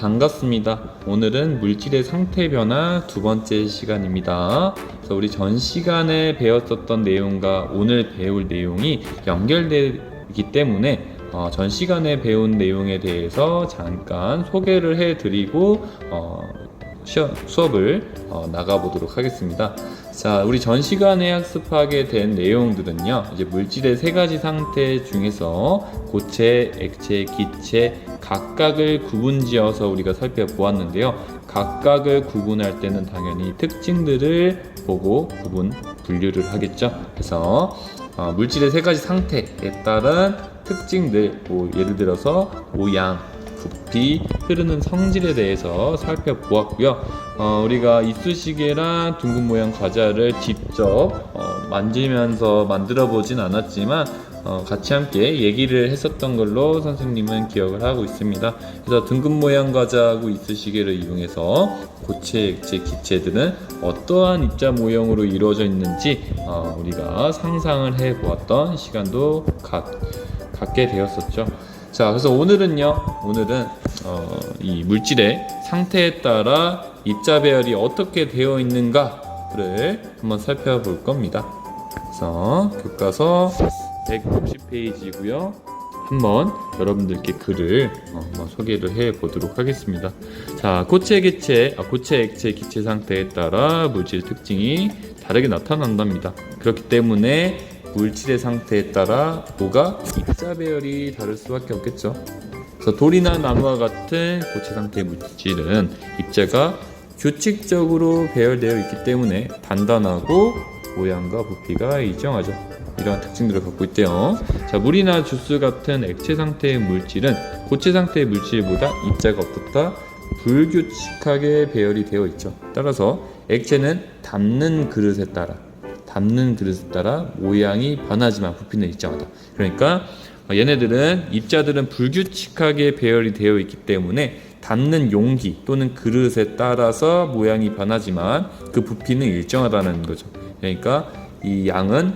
반갑습니다. 오늘은 물질의 상태 변화 두 번째 시간입니다. 그래서 우리 전 시간에 배웠었던 내용과 오늘 배울 내용이 연결되기 때문에 전 시간에 배운 내용에 대해서 잠깐 소개를 해드리고 수업을 나가보도록 하겠습니다. 자, 우리 전 시간에 학습하게 된 내용들은요, 이제 물질의 세 가지 상태 중에서 고체, 액체, 기체 각각을 구분지어서 우리가 살펴보았는데요. 각각을 구분할 때는 당연히 특징들을 보고 분류를 하겠죠. 그래서 물질의 세 가지 상태에 따른 특징들, 예를 들어서 모양, 부피, 흐르는 성질에 대해서 살펴보았고요. 우리가 이쑤시개랑 둥근 모양 과자를 직접 만지면서 만들어 보진 않았지만 같이 함께 얘기를 했었던 걸로 선생님은 기억을 하고 있습니다. 그래서 둥근 모양 과자하고 이쑤시개를 이용해서 고체, 액체, 기체들은 어떠한 입자 모형으로 이루어져 있는지 우리가 상상을 해 보았던 시간도 갖게 되었었죠. 자, 그래서 오늘은 이 물질의 상태에 따라 입자 배열이 어떻게 되어 있는가를 한번 살펴볼 겁니다. 그래서 교과서 160페이지고요. 한번 여러분들께 글을 한번 소개를 해 보도록 하겠습니다. 자, 고체, 액체, 기체 상태에 따라 물질 특징이 다르게 나타난답니다. 그렇기 때문에 물질의 상태에 따라 입자 배열이 다를 수밖에 없겠죠. 그래서 돌이나 나무와 같은 고체 상태의 물질은 입자가 규칙적으로 배열되어 있기 때문에 단단하고 모양과 부피가 일정하죠. 이러한 특징들을 갖고 있대요. 자, 물이나 주스 같은 액체 상태의 물질은 고체 상태의 물질보다 입자가 어떻다? 불규칙하게 배열이 되어 있죠. 따라서 액체는 담는 그릇에 따라 모양이 변하지만 부피는 일정하다. 그러니까 입자들은 불규칙하게 배열이 되어 있기 때문에 담는 용기 또는 그릇에 따라서 모양이 변하지만 그 부피는 일정하다는 거죠. 그러니까 이 양은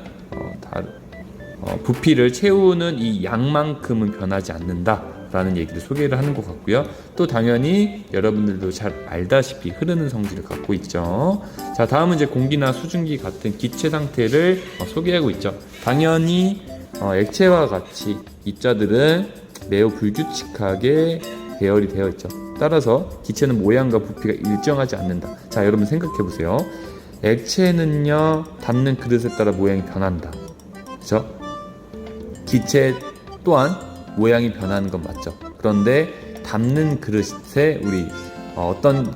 부피를 채우는 이 양만큼은 변하지 않는다라는 얘기를 소개를 하는 것 같고요. 또 당연히 여러분들도 잘 알다시피 흐르는 성질을 갖고 있죠. 자, 다음은 이제 공기나 수증기 같은 기체 상태를 소개하고 있죠. 당연히 액체와 같이 입자들은 매우 불규칙하게 배열이 되어 있죠. 따라서 기체는 모양과 부피가 일정하지 않는다. 자, 여러분 생각해 보세요. 액체는요, 담는 그릇에 따라 모양이 변한다. 그렇죠? 기체 또한 모양이 변하는 건 맞죠. 그런데 담는 그릇에 어떤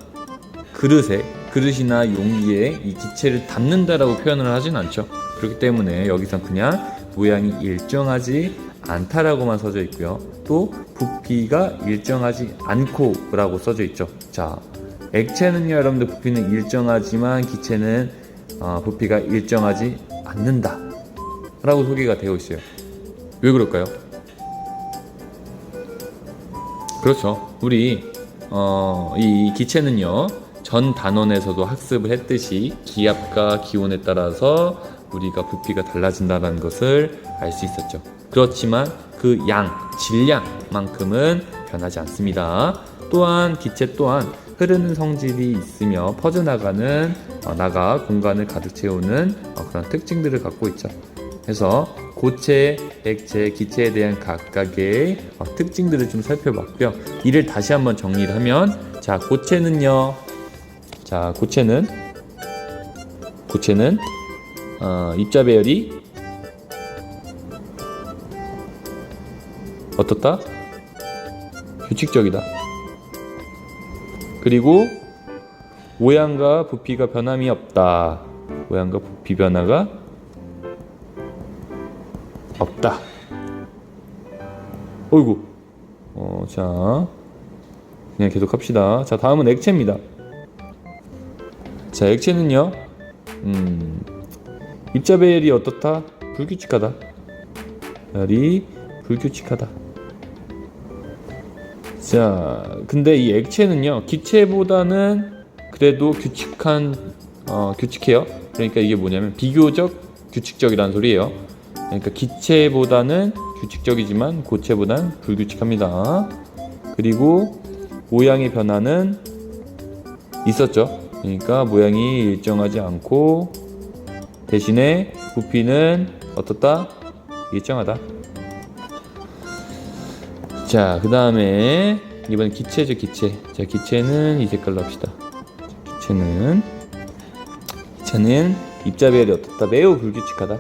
그릇이나 용기에 이 기체를 담는다라고 표현을 하진 않죠. 그렇기 때문에 여기서 그냥 모양이 일정하지 않다라고만 써져 있고요. 또 부피가 일정하지 않고라고 써져 있죠. 자, 액체는요, 여러분들 부피는 일정하지만 기체는 부피가 일정하지 않는다 라고 소개가 되어 있어요. 왜 그럴까요? 그렇죠. 우리 이 기체는요, 전 단원에서도 학습을 했듯이 기압과 기온에 따라서 우리가 부피가 달라진다는 것을 알 수 있었죠. 그렇지만 그 질량만큼은 변하지 않습니다. 또한 기체 또한 흐르는 성질이 있으며 퍼져나가는 공간을 가득 채우는 그런 특징들을 갖고 있죠. 그래서 고체, 액체, 기체에 대한 각각의 특징들을 좀 살펴봤고요. 이를 다시 한번 정리를 하면, 자, 고체는 입자 배열이 어떻다? 규칙적이다. 그리고 모양과 부피가 변함이 없다. 모양과 부피 변화가 없다. 어이구. 자, 그냥 계속 합시다. 자, 다음은 액체입니다. 자, 액체는요, 입자 배열이 어떻다? 불규칙하다. 배열이 불규칙하다. 자, 근데 이 액체는요, 기체보다는 그래도 규칙해요. 그러니까 이게 뭐냐면 비교적 규칙적이라는 소리예요. 그러니까 기체보다는 규칙적이지만 고체보다는 불규칙합니다. 그리고 모양의 변화는 있었죠. 그러니까 모양이 일정하지 않고 대신에 부피는 어떻다? 일정하다. 자, 그 다음에 이번엔 기체죠. 기체. 자, 기체는 이 색깔로 합시다. 기체는 입자 배열이 어떻다? 매우 불규칙하다.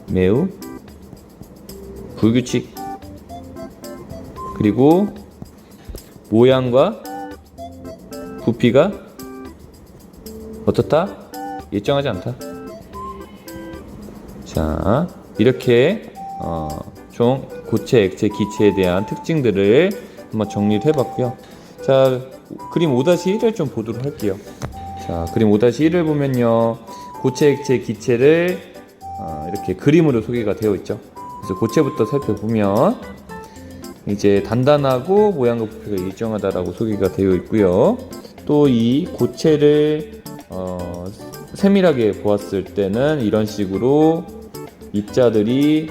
매우 불규칙. 그리고 모양과 부피가 어떻다? 일정하지 않다. 자, 이렇게 총 고체, 액체, 기체에 대한 특징들을 한번 정리를 해봤고요. 자, 그림 5-1을 좀 보도록 할게요. 자, 그림 5-1을 보면요, 고체, 액체, 기체를 이렇게 그림으로 소개가 되어 있죠. 그래서 고체부터 살펴보면 이제 단단하고 모양과 부피가 일정하다라고 소개가 되어 있고요. 또 이 고체를 세밀하게 보았을 때는 이런 식으로 입자들이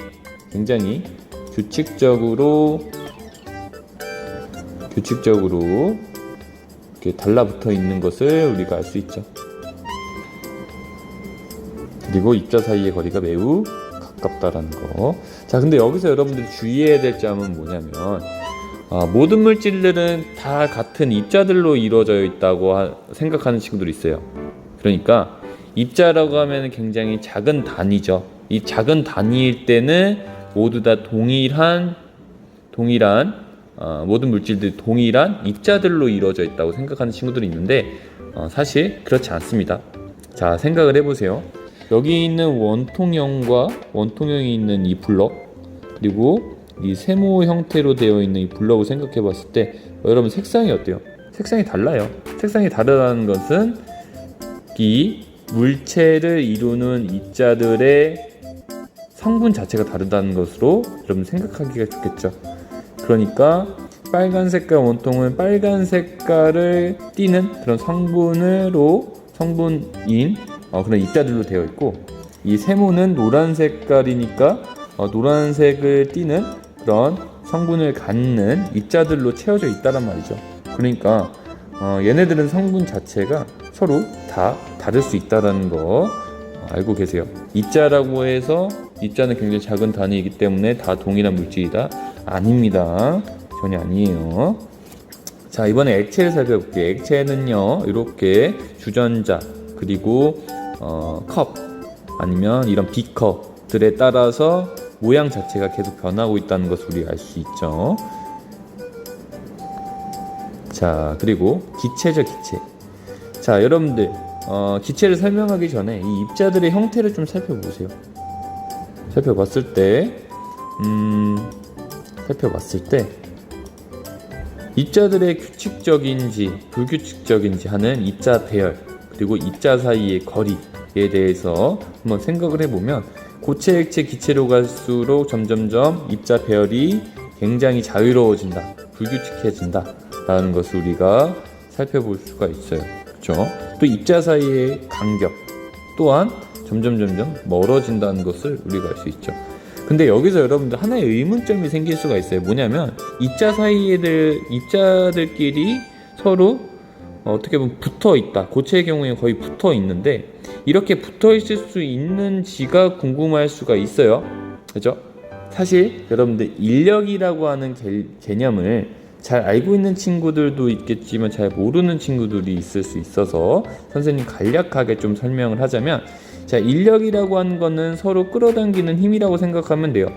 굉장히 규칙적으로 이렇게 달라붙어 있는 것을 우리가 알 수 있죠. 그리고 입자 사이의 거리가 매우 가깝다라는 거. 자, 근데 여기서 여러분들이 주의해야 될 점은 뭐냐면, 모든 물질들은 다 같은 입자들로 이루어져 있다고 생각하는 친구들이 있어요. 그러니까 입자라고 하면 굉장히 작은 단위죠. 이 작은 단위일 때는 모두 다 동일한 모든 물질들이 동일한 입자들로 이루어져 있다고 생각하는 친구들이 있는데, 사실 그렇지 않습니다. 자, 생각을 해보세요. 여기 있는 원통형이 있는 이 블럭, 그리고 이 세모 형태로 되어 있는 이 블럭을 생각해 봤을 때 여러분 색상이 어때요? 색상이 달라요. 색상이 다르다는 것은 이 물체를 이루는 입자들의 성분 자체가 다르다는 것으로 여러분 생각하기가 좋겠죠. 그러니까 빨간 색깔 원통은 빨간 색깔을 띠는 그런 성분인 그런 입자들로 되어 있고, 이 세모는 노란 색깔이니까 노란색을 띠는 그런 성분을 갖는 입자들로 채워져 있다란 말이죠. 그러니까 얘네들은 성분 자체가 서로 다 다를 수 있다는 거 알고 계세요. 입자라고 해서 입자는 굉장히 작은 단위이기 때문에 다 동일한 물질이다? 아닙니다. 전혀 아니에요. 자, 이번에 액체를 살펴볼게요. 액체는요, 이렇게 주전자, 그리고 컵, 아니면 이런 비커들에 따라서 모양 자체가 계속 변하고 있다는 것을 우리가 알 수 있죠. 자, 그리고 기체죠, 기체. 자, 여러분들 기체를 설명하기 전에 이 입자들의 형태를 좀 살펴보세요. 살펴봤을 때 입자들의 규칙적인지 불규칙적인지 하는 입자 배열, 그리고 입자 사이의 거리에 대해서 한번 생각을 해보면, 고체, 액체, 기체로 갈수록 점점점 입자 배열이 굉장히 자유로워진다, 불규칙해진다 라는 것을 우리가 살펴볼 수가 있어요. 그렇죠? 또 입자 사이의 간격 또한 점점 멀어진다는 것을 우리가 알 수 있죠. 근데 여기서 여러분들 하나의 의문점이 생길 수가 있어요. 뭐냐면 입자들끼리 서로 어떻게 보면 붙어 있다. 고체의 경우에 거의 붙어 있는데, 이렇게 붙어 있을 수 있는지가 궁금할 수가 있어요. 그죠? 사실 여러분들 인력이라고 하는 개념을 잘 알고 있는 친구들도 있겠지만 잘 모르는 친구들이 있을 수 있어서 선생님 간략하게 좀 설명을 하자면, 자, 인력이라고 하는 거는 서로 끌어당기는 힘이라고 생각하면 돼요.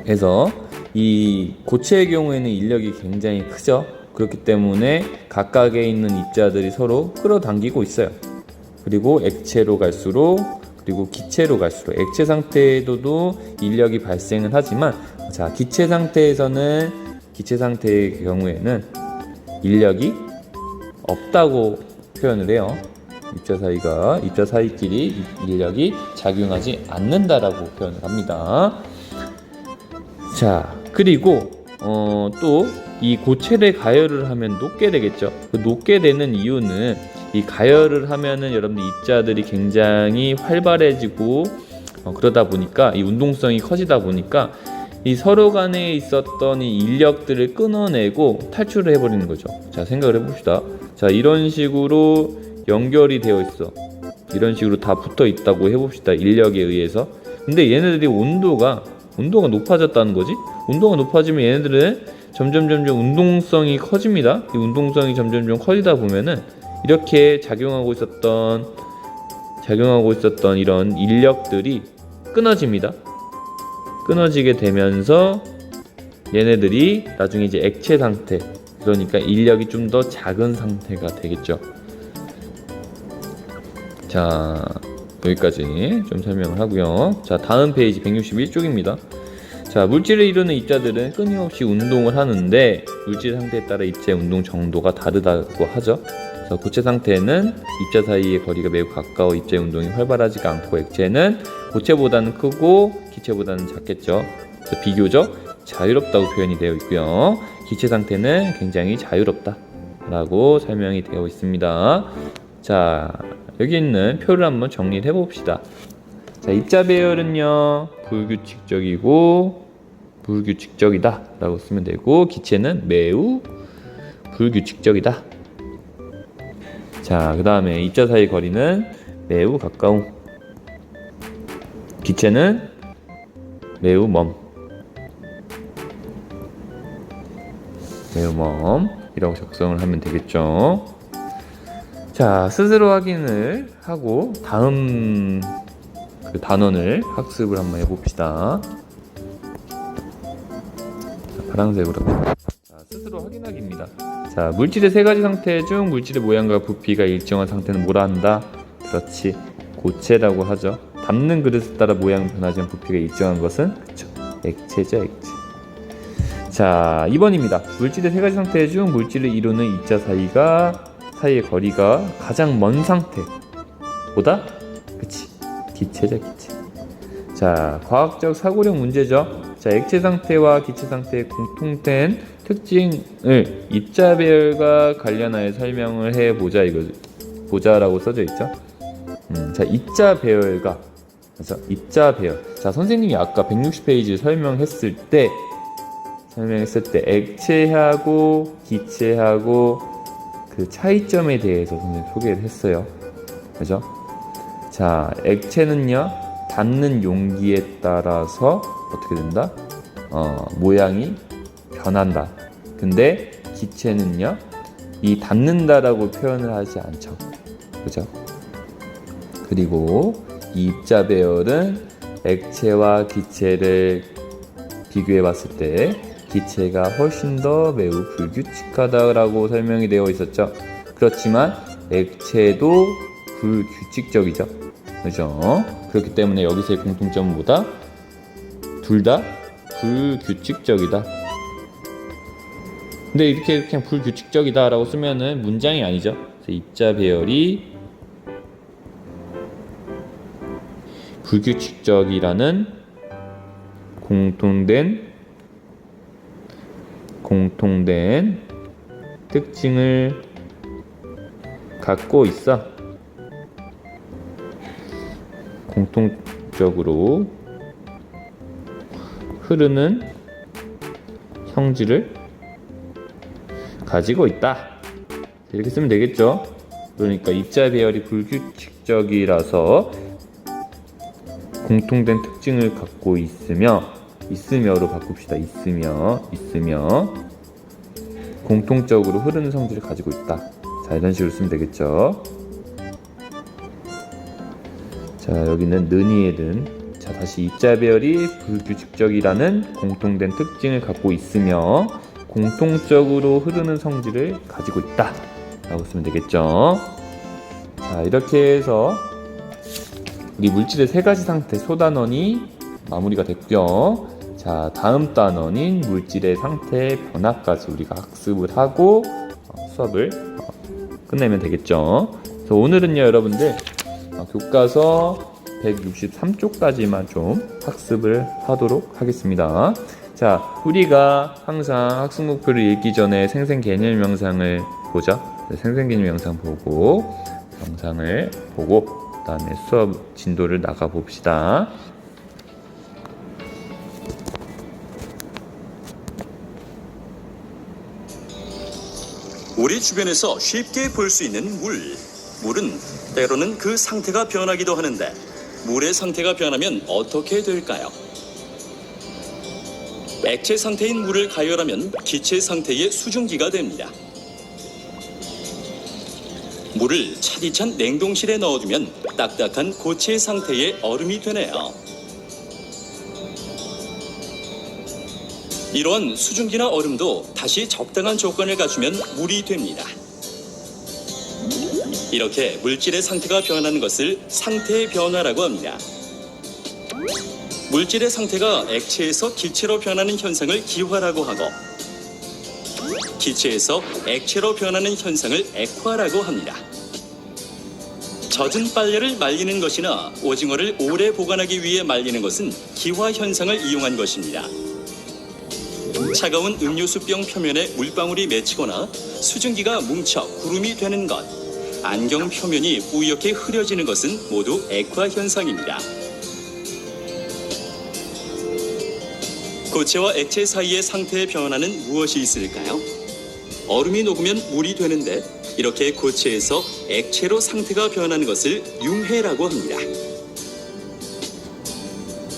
그래서 이 고체의 경우에는 인력이 굉장히 크죠. 그렇기 때문에 각각에 있는 입자들이 서로 끌어당기고 있어요. 그리고 액체로 갈수록, 그리고 기체로 갈수록, 액체 상태에도 인력이 발생을 하지만, 자, 기체 상태의 경우에는 인력이 없다고 표현을 해요. 입자 사이끼리 인력이 작용하지 않는다라고 표현을 합니다. 자, 그리고 또 이 고체를 가열을 하면 녹게 되겠죠. 그 녹게 되는 이유는, 이 가열을 하면은 여러분들 입자들이 굉장히 활발해지고 그러다 보니까, 이 운동성이 커지다 보니까 이 서로 간에 있었던 이 인력들을 끊어내고 탈출을 해버리는 거죠. 자, 생각을 해봅시다. 자, 이런 식으로 연결이 되어 있어. 이런 식으로 다 붙어 있다고 해봅시다. 인력에 의해서. 근데 얘네들이 온도가 높아졌다는 거지. 온도가 높아지면 얘네들은 점점 운동성이 커집니다. 이 운동성이 점점 커지다 보면은 이렇게 작용하고 있었던 이런 인력들이 끊어집니다. 끊어지게 되면서 얘네들이 나중에 이제 액체 상태, 그러니까 인력이 좀 더 작은 상태가 되겠죠. 자, 여기까지 좀 설명을 하고요. 자, 다음 페이지 161쪽입니다. 자, 물질을 이루는 입자들은 끊임없이 운동을 하는데 물질 상태에 따라 입자의 운동 정도가 다르다고 하죠. 그래서 고체 상태는 입자 사이의 거리가 매우 가까워 입자의 운동이 활발하지가 않고, 액체는 고체보다는 크고 기체보다는 작겠죠. 그래서 비교적 자유롭다고 표현이 되어 있고요. 기체 상태는 굉장히 자유롭다 라고 설명이 되어 있습니다. 자, 여기 있는 표를 한번 정리를 해봅시다. 자, 입자 배열은요, 불규칙적이다 라고 쓰면 되고, 기체는 매우 불규칙적이다. 자, 그 다음에 입자 사이 거리는 매우 가까움, 기체는 매우 먼 이라고 작성을 하면 되겠죠. 자, 스스로 확인을 하고 다음 그 단원을 학습을 한번 해봅시다. 자, 파란색으로. 자, 스스로 확인하기입니다. 자, 물질의 세 가지 상태 중 물질의 모양과 부피가 일정한 상태는 뭐라 한다? 그렇지, 고체라고 하죠. 담는 그릇에 따라 모양이 변하지만 부피가 일정한 것은, 그쵸, 액체죠, 액체. 자, 2번입니다. 물질의 세 가지 상태 중 물질을 이루는 입자 사이의 거리가 가장 먼 상태보다, 그치, 기체죠, 기체. 자, 과학적 사고력 문제죠. 자, 액체 상태와 기체 상태의 공통된 특징을 입자 배열과 관련하여 설명을 해보자, 보자라고 써져 있죠. 자, 입자 배열과, 그래서 입자 배열. 자, 선생님이 아까 160페이지 설명했을 때 액체하고 기체하고 그 차이점에 대해서 선생님 소개를 했어요. 그죠? 자, 액체는요, 닿는 용기에 따라서 어떻게 된다? 모양이 변한다. 근데 기체는요, 이 닿는다라고 표현을 하지 않죠. 그죠? 그리고 이 입자 배열은 액체와 기체를 비교해 봤을 때 기체가 훨씬 더 매우 불규칙하다라고 설명이 되어 있었죠. 그렇지만 액체도 불규칙적이죠. 그죠? 그렇기 때문에 여기서의 공통점은 뭐다? 둘 다 불규칙적이다. 근데 이렇게 그냥 불규칙적이다 라고 쓰면은 문장이 아니죠. 그래서 입자 배열이 불규칙적이라는 공통된 특징을 갖고 있어. 공통적으로 흐르는 성질을 가지고 있다. 이렇게 쓰면 되겠죠. 그러니까 입자 배열이 불규칙적이라서 공통된 특징을 갖고 있으며로 바꿉시다. 있으며 공통적으로 흐르는 성질을 가지고 있다. 자, 이런 식으로 쓰면 되겠죠. 자, 여기는 는이의 는. 자, 다시 입자 배열이 불규칙적이라는 공통된 특징을 갖고 있으며 공통적으로 흐르는 성질을 가지고 있다 라고 쓰면 되겠죠. 자, 이렇게 해서 우리 물질의 세 가지 상태 소단원이 마무리가 됐고요. 자, 다음 단원인 물질의 상태 변화까지 우리가 학습을 하고 수업을 끝내면 되겠죠. 그래서 오늘은요, 여러분들 교과서 163쪽까지만 좀 학습을 하도록 하겠습니다. 자, 우리가 항상 학습 목표를 읽기 전에 생생개념 영상을 보죠. 생생개념 영상을 보고 그 다음에 수업 진도를 나가 봅시다. 우리 주변에서 쉽게 볼 수 있는 물. 물은 때로는 그 상태가 변하기도 하는데 물의 상태가 변하면 어떻게 될까요? 액체 상태인 물을 가열하면 기체 상태의 수증기가 됩니다. 물을 차디찬 냉동실에 넣어두면 딱딱한 고체 상태의 얼음이 되네요. 이러한 수증기나 얼음도 다시 적당한 조건을 갖추면 물이 됩니다. 이렇게 물질의 상태가 변하는 것을 상태 변화라고 합니다. 물질의 상태가 액체에서 기체로 변하는 현상을 기화라고 하고 기체에서 액체로 변하는 현상을 액화라고 합니다. 젖은 빨래를 말리는 것이나 오징어를 오래 보관하기 위해 말리는 것은 기화 현상을 이용한 것입니다. 차가운 음료수병 표면에 물방울이 맺히거나 수증기가 뭉쳐 구름이 되는 것, 안경 표면이 뿌옇게 흐려지는 것은 모두 액화 현상입니다. 고체와 액체 사이의 상태의 변화는 무엇이 있을까요? 얼음이 녹으면 물이 되는데 이렇게 고체에서 액체로 상태가 변하는 것을 융해라고 합니다.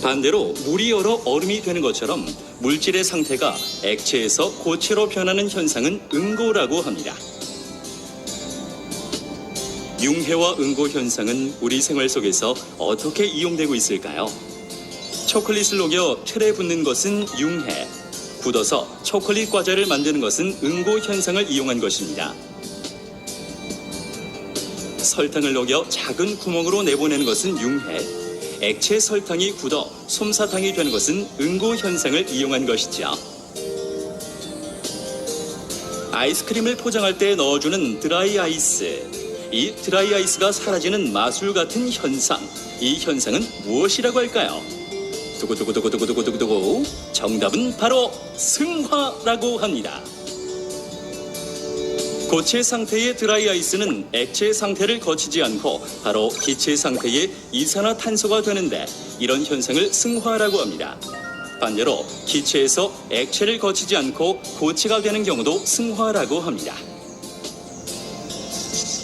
반대로 물이 얼어 얼음이 되는 것처럼 물질의 상태가 액체에서 고체로 변하는 현상은 응고라고 합니다. 융해와 응고 현상은 우리 생활 속에서 어떻게 이용되고 있을까요? 초콜릿을 녹여 틀에 붓는 것은 융해, 굳어서 초콜릿 과자를 만드는 것은 응고 현상을 이용한 것입니다. 설탕을 녹여 작은 구멍으로 내보내는 것은 융해, 액체 설탕이 굳어 솜사탕이 되는 것은 응고 현상을 이용한 것이죠. 아이스크림을 포장할 때 넣어주는 드라이 아이스. 이 드라이 아이스가 사라지는 마술 같은 현상. 이 현상은 무엇이라고 할까요? 두구두구두구두구두구두구. 정답은 바로 승화라고 합니다. 고체 상태의 드라이 아이스는 액체 상태를 거치지 않고 바로 기체 상태의 이산화탄소가 되는데 이런 현상을 승화라고 합니다. 반대로 기체에서 액체를 거치지 않고 고체가 되는 경우도 승화라고 합니다.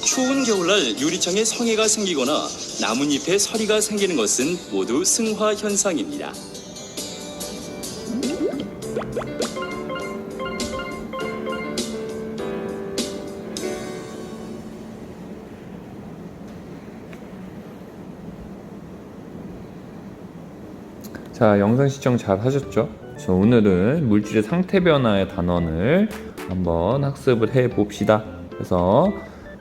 추운 겨울날 유리창에 성에가 생기거나 나뭇잎에 서리가 생기는 것은 모두 승화 현상입니다. 자, 영상 시청 잘 하셨죠? 그래서 오늘은 물질의 상태 변화의 단원을 한번 학습을 해 봅시다. 그래서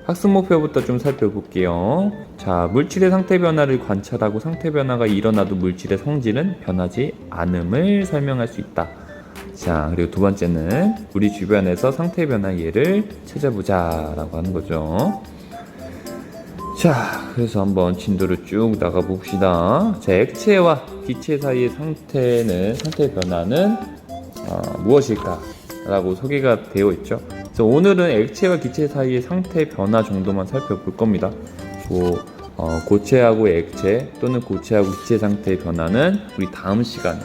학습 목표부터 좀 살펴볼게요. 자, 물질의 상태 변화를 관찰하고 상태 변화가 일어나도 물질의 성질은 변하지 않음을 설명할 수 있다. 자, 그리고 두 번째는 우리 주변에서 상태 변화 예를 찾아보자 라고 하는 거죠. 자, 그래서 한번 진도를 쭉 나가 봅시다. 자, 액체와 기체 사이의 상태 변화는 무엇일까? 라고 소개가 되어 있죠. 그래서 오늘은 액체와 기체 사이의 상태 변화 정도만 살펴볼 겁니다. 고체하고 액체 또는 고체하고 기체 상태의 변화는 우리 다음 시간에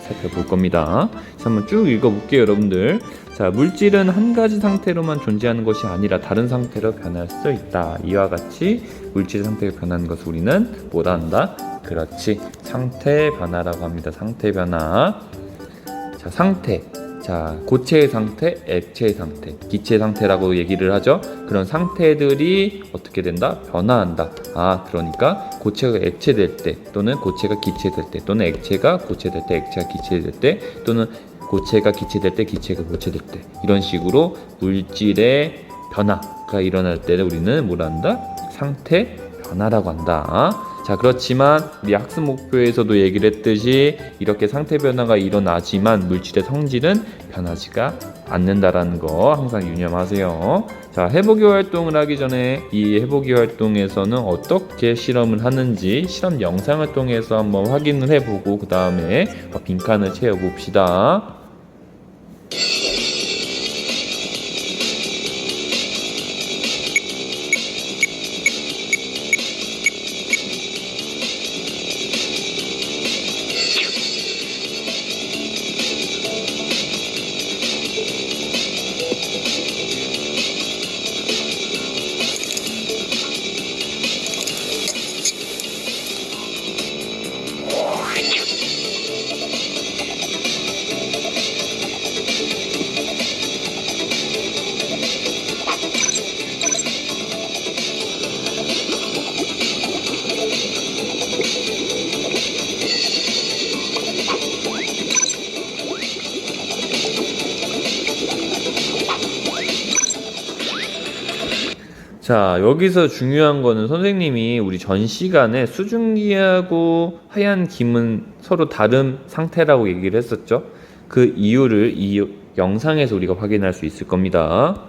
살펴볼 겁니다. 자, 한번 쭉 읽어볼게요, 여러분들. 자, 물질은 한 가지 상태로만 존재하는 것이 아니라 다른 상태로 변할 수 있다. 이와 같이 물질의 상태가 변하는 것을 우리는 뭐라 한다? 그렇지, 상태 변화라고 합니다. 상태 변화. 자, 상태. 자, 고체의 상태, 액체의 상태, 기체의 상태라고 얘기를 하죠. 그런 상태들이 어떻게 된다? 변화한다. 그러니까 고체가 액체될 때, 또는 고체가 기체될 때, 또는 액체가 고체될 때, 액체가 기체될 때, 또는 고체가 기체될 때, 기체가 고체될 때, 이런 식으로 물질의 변화가 일어날 때를 우리는 뭐라 한다? 상태 변화라고 한다. 자, 그렇지만 우리 학습 목표에서도 얘기를 했듯이 이렇게 상태 변화가 일어나지만 물질의 성질은 변하지가 않는다라는 거 항상 유념하세요. 자, 해보기 활동을 하기 전에 이 해보기 활동에서는 어떻게 실험을 하는지 실험 영상을 통해서 한번 확인을 해보고 그 다음에 빈칸을 채워봅시다. 자, 여기서 중요한 거는 선생님이 우리 전 시간에 수증기하고 하얀 김은 서로 다른 상태라고 얘기를 했었죠. 그 이유를 이 영상에서 우리가 확인할 수 있을 겁니다.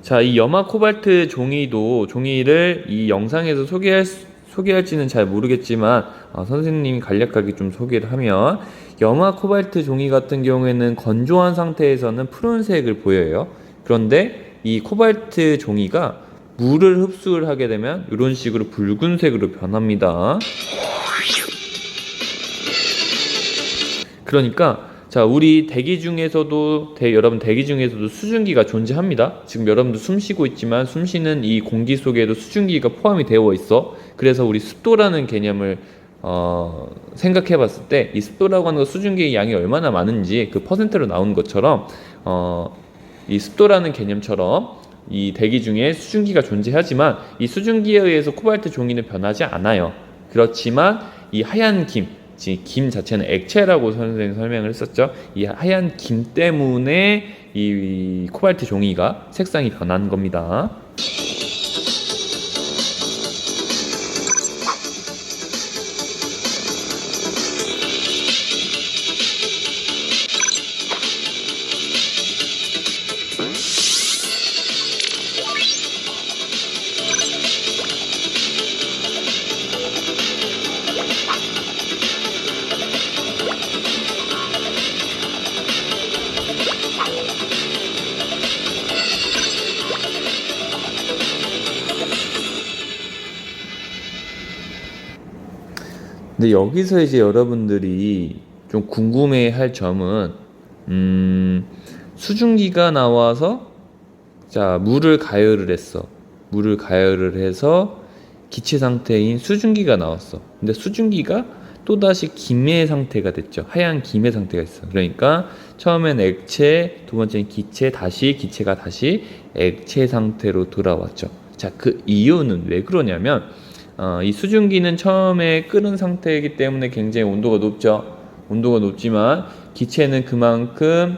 자, 이 염화 코발트 종이를 이 영상에서 소개할지는 잘 모르겠지만 선생님이 간략하게 좀 소개를 하면, 염화 코발트 종이 같은 경우에는 건조한 상태에서는 푸른색을 보여요. 그런데 이 코발트 종이가 물을 흡수를 하게 되면 이런 식으로 붉은색으로 변합니다. 그러니까 자, 우리 여러분 대기 중에서도 수증기가 존재합니다. 지금 여러분도 숨 쉬고 있지만 숨 쉬는 이 공기 속에도 수증기가 포함이 되어 있어. 그래서 우리 습도라는 개념을 생각해 봤을 때 이 습도라고 하는 거 수증기의 양이 얼마나 많은지 그 퍼센트로 나오는 것처럼 이 습도라는 개념처럼 이 대기 중에 수증기가 존재하지만 이 수증기에 의해서 코발트 종이는 변하지 않아요. 그렇지만 이 하얀 김 자체는 액체라고 선생님이 설명을 했었죠. 이 하얀 김 때문에 이 코발트 종이가 색상이 변한 겁니다. 근데 여기서 이제 여러분들이 좀 궁금해 할 점은, 수증기가 나와서, 자, 물을 가열을 해서 기체 상태인 수증기가 나왔어. 근데 수증기가 또다시 김의 상태가 됐죠. 하얀 김의 상태가 있어. 그러니까 처음엔 액체, 두 번째는 기체, 기체가 다시 액체 상태로 돌아왔죠. 자, 그 이유는 왜 그러냐면, 이 수증기는 처음에 끓은 상태이기 때문에 굉장히 온도가 높죠. 온도가 높지만 기체는 그만큼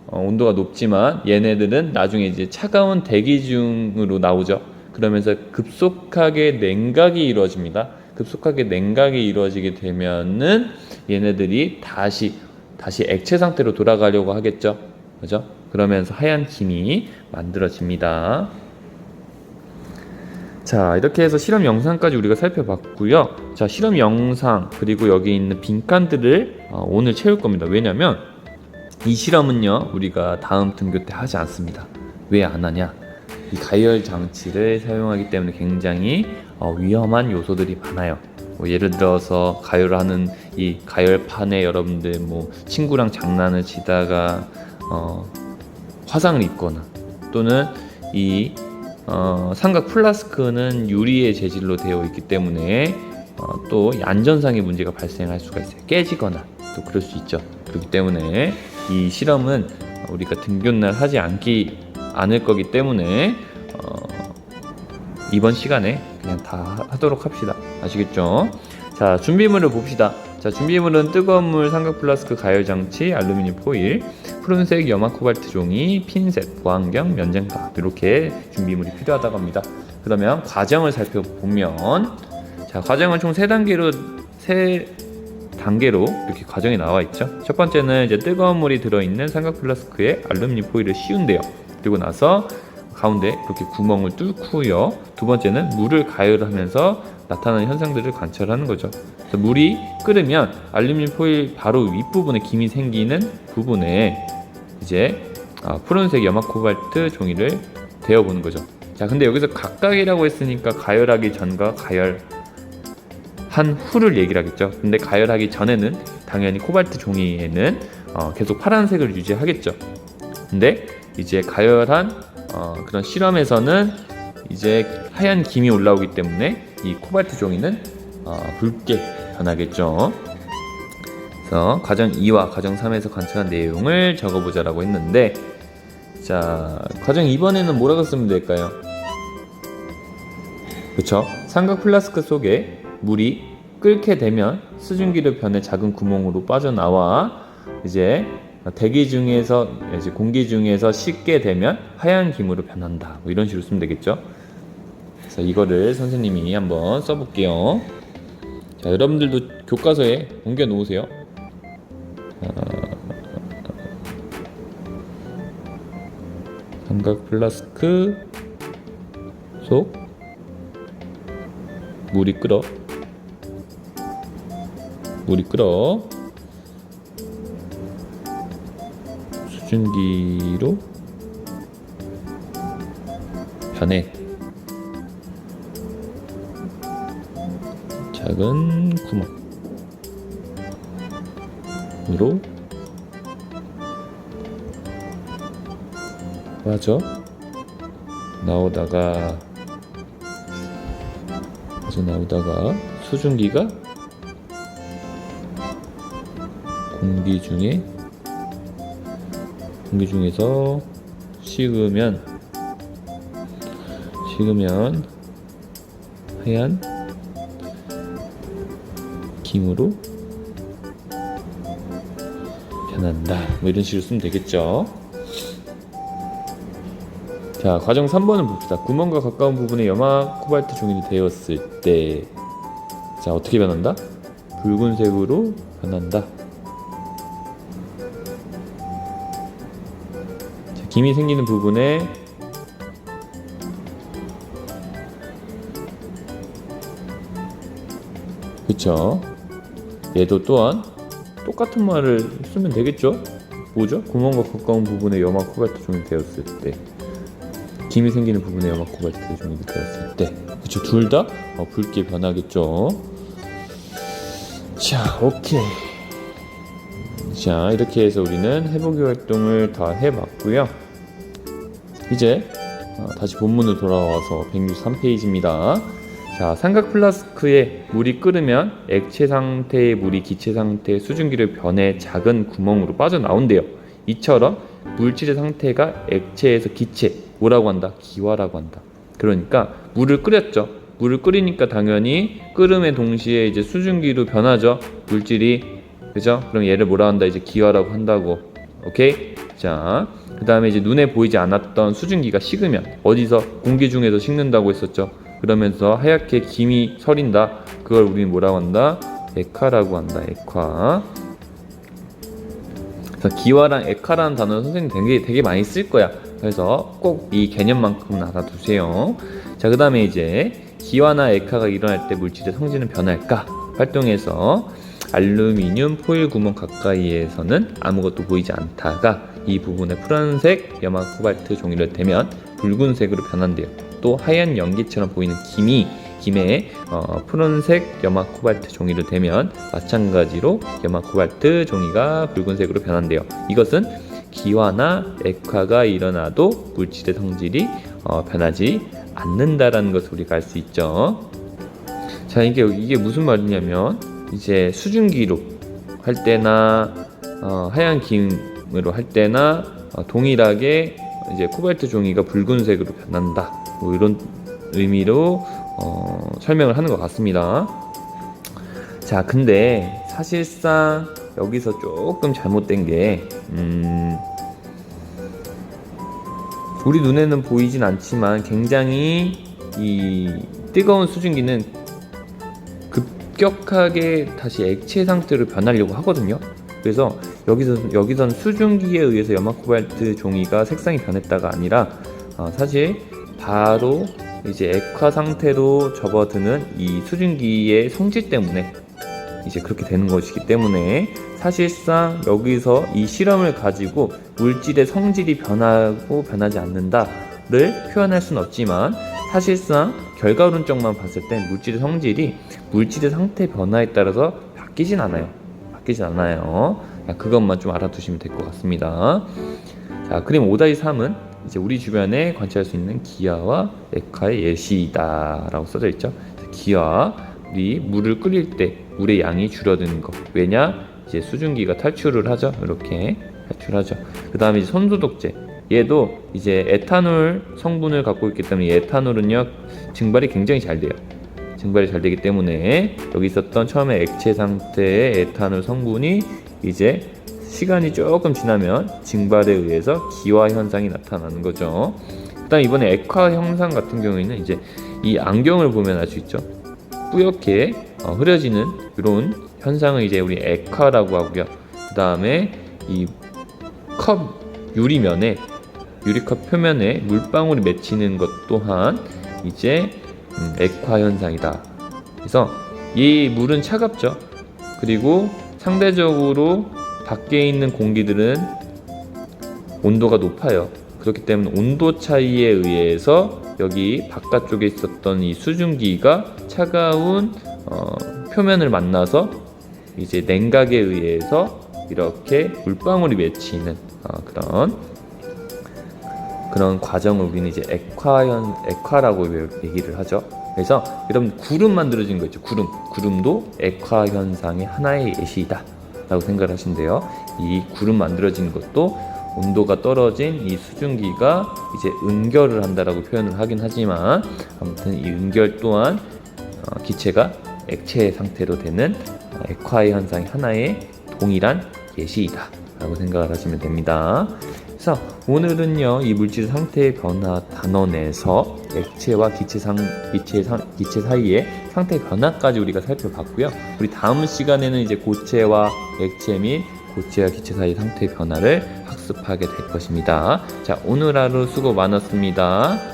온도가 높지만 얘네들은 나중에 이제 차가운 대기 중으로 나오죠. 그러면서 급속하게 냉각이 이루어집니다. 급속하게 냉각이 이루어지게 되면은 얘네들이 다시 액체 상태로 돌아가려고 하겠죠. 그죠? 그러면서 하얀 김이 만들어집니다. 자, 이렇게 해서 실험 영상까지 우리가 살펴봤고요. 자, 실험 영상 그리고 여기 있는 빈칸들을 오늘 채울 겁니다. 왜냐면 이 실험은요 우리가 다음 등교 때 하지 않습니다. 왜 안 하냐? 이 가열 장치를 사용하기 때문에 굉장히 위험한 요소들이 많아요. 뭐 예를 들어서 가열하는 이 가열판에 여러분들 뭐 친구랑 장난을 치다가 화상을 입거나, 또는 이 삼각 플라스크는 유리의 재질로 되어 있기 때문에 또 안전상의 문제가 발생할 수가 있어요. 깨지거나 또 그럴 수 있죠. 그렇기 때문에 이 실험은 우리가 등교날 하지 않을 거기 때문에 이번 시간에 그냥 다 하도록 합시다. 아시겠죠? 자, 준비물을 봅시다. 자, 준비물은 뜨거운 물, 삼각 플라스크, 가열 장치, 알루미늄 포일, 푸른색 염화 코발트 종이, 핀셋, 보안경, 면쟁밥, 이렇게 준비물이 필요하다고 합니다. 그러면 과정을 살펴보면, 자, 과정은 총 세 단계로 이렇게 과정이 나와 있죠. 첫 번째는 이제 뜨거운 물이 들어있는 삼각 플라스크에 알루미늄 포일을 씌운대요. 그리고 나서 가운데 이렇게 구멍을 뚫고요. 두 번째는 물을 가열하면서 나타나는 현상들을 관찰하는 거죠. 그래서 물이 끓으면 알루미늄 포일 바로 윗부분에 김이 생기는 부분에 이제 푸른색 염화 코발트 종이를 데워보는 거죠. 자, 근데 여기서 각각이라고 했으니까 가열하기 전과 가열한 후를 얘기를 하겠죠. 근데 가열하기 전에는 당연히 코발트 종이에는 계속 파란색을 유지하겠죠. 근데 이제 가열한 그런 실험에서는 이제 하얀 김이 올라오기 때문에 이 코발트 종이는 붉게 변하겠죠. 그래서 과정 2와 과정 3에서 관찰한 내용을 적어보자라고 했는데, 자, 과정 2번에는 뭐라고 쓰면 될까요? 그쵸? 삼각 플라스크 속에 물이 끓게 되면 수증기를 변해 작은 구멍으로 빠져나와 이제 대기 중에서 이제 공기 중에서 식게 되면 하얀 김으로 변한다. 뭐 이런 식으로 쓰면 되겠죠? 그래서 이거를 선생님이 한번 써볼게요. 자, 여러분들도 교과서에 옮겨 놓으세요. 삼각 플라스크 속 물이 끓어 수증기로 변해 작은 구멍으로 빠져 나오다가 수증기가 공기 중에서 식으면 하얀 김으로 변한다. 뭐 이런 식으로 쓰면 되겠죠. 자, 과정 3번을 봅시다. 구멍과 가까운 부분에 염화 코발트 종이를 대었을 때, 자, 어떻게 변한다? 붉은색으로 변한다. 자, 김이 생기는 부분에 그쵸? 얘도 또한 똑같은 말을 쓰면 되겠죠? 뭐죠? 구멍과 가까운 부분에 염화 코발트 종이 되었을 때, 김이 생기는 부분에 염화 코발트 종이 되었을 때, 그쵸? 둘 다 붉게 변하겠죠? 자, 오케이. 자, 이렇게 해서 우리는 해보기 활동을 다 해봤고요. 이제 다시 본문으로 돌아와서 163페이지입니다. 자, 삼각 플라스크에 물이 끓으면 액체 상태의 물이 기체 상태의 수증기를 변해 작은 구멍으로 빠져나온대요. 이처럼 물질의 상태가 액체에서 기체, 뭐라고 한다? 기화라고 한다. 그러니까 물을 끓였죠. 물을 끓이니까 당연히 끓음의 동시에 이제 수증기로 변하죠. 물질이. 그죠? 그럼 얘를 뭐라 한다? 이제 기화라고 한다고. 오케이? 자, 그 다음에 이제 눈에 보이지 않았던 수증기가 식으면 어디서? 공기 중에서 식는다고 했었죠. 그러면서 하얗게 김이 서린다. 그걸 우리는 뭐라고 한다? 액화라고 한다. 액화. 그래서 기화랑 액화라는 단어는 선생님 되게 많이 쓸 거야. 그래서 꼭 이 개념만큼은 알아두세요. 자, 그 다음에 이제 기화나 액화가 일어날 때 물질의 성질은 변할까? 활동에서 알루미늄 포일 구멍 가까이에서는 아무것도 보이지 않다가 이 부분에 푸른색 염화 코발트 종이를 대면 붉은색으로 변한대요. 또 하얀 연기처럼 보이는 김에 푸른색 염화 코발트 종이를 대면 마찬가지로 염화 코발트 종이가 붉은색으로 변한대요. 이것은 기화나 액화가 일어나도 물질의 성질이 변하지 않는다라는 것을 우리가 알 수 있죠. 자, 이게 무슨 말이냐면 이제 수증기로 할 때나 하얀 김으로 할 때나 동일하게 이제 코발트 종이가 붉은색으로 변한다. 뭐 이런 의미로 설명을 하는 것 같습니다. 자, 근데 사실상 여기서 조금 잘못된 게 우리 눈에는 보이진 않지만 굉장히 이 뜨거운 수증기는 급격하게 다시 액체 상태로 변하려고 하거든요. 그래서 여기선 수증기에 의해서 염화 코발트 종이가 색상이 변했다가 아니라 사실 바로 이제 액화 상태로 접어드는 이 수증기의 성질 때문에 이제 그렇게 되는 것이기 때문에 사실상 여기서 이 실험을 가지고 물질의 성질이 변하고 변하지 않는다를 표현할 수는 없지만 사실상 결과론적만 봤을 땐 물질의 성질이 물질의 상태 변화에 따라서 바뀌진 않아요. 그것만 좀 알아두시면 될 것 같습니다. 자, 그림 5-3은 이제 우리 주변에 관찰할 수 있는 기화와 액화의 예시다 라고 써져 있죠. 기화, 우리 물을 끓일 때 물의 양이 줄어드는 거. 왜냐? 이제 수증기가 탈출을 하죠. 이렇게 탈출하죠. 그 다음에 이제 손소독제. 얘도 이제 에탄올 성분을 갖고 있기 때문에 이 에탄올은요 증발이 굉장히 잘 돼요. 증발이 잘 되기 때문에 여기 있었던 처음에 액체 상태의 에탄올 성분이 이제 시간이 조금 지나면 증발에 의해서 기화 현상이 나타나는 거죠. 그다음 이번에 액화 현상 같은 경우에는 이제 이 안경을 보면 알 수 있죠. 뿌옇게 흐려지는 이런 현상을 이제 우리 액화라고 하고요. 그다음에 이 컵 유리면에 유리컵 표면에 물방울이 맺히는 것 또한 이제 액화 현상이다. 그래서 이 물은 차갑죠. 그리고 상대적으로 밖에 있는 공기들은 온도가 높아요. 그렇기 때문에 온도 차이에 의해서 여기 바깥쪽에 있었던 이 수증기가 차가운 표면을 만나서 이제 냉각에 의해서 이렇게 물방울이 맺히는 그런 과정을 우리는 이제 액화라고 얘기를 하죠. 그래서 여러분 구름 만들어진 거 있죠. 구름도 액화 현상의 하나의 예시이다 라고 생각을 하시면 돼요. 이 구름 만들어진 것도 온도가 떨어진 이 수증기가 이제 응결을 한다라고 표현을 하긴 하지만 아무튼 이 응결 또한 기체가 액체 상태로 되는 액화의 현상의 하나의 동일한 예시이다 라고 생각을 하시면 됩니다. 그래서 오늘은요 이 물질 상태의 변화 단원에서 액체와 기체 사이의 상태 변화까지 우리가 살펴봤고요. 우리 다음 시간에는 이제 고체와 액체 및 고체와 기체 사이의 상태 변화를 학습하게 될 것입니다. 자, 오늘 하루 수고 많았습니다.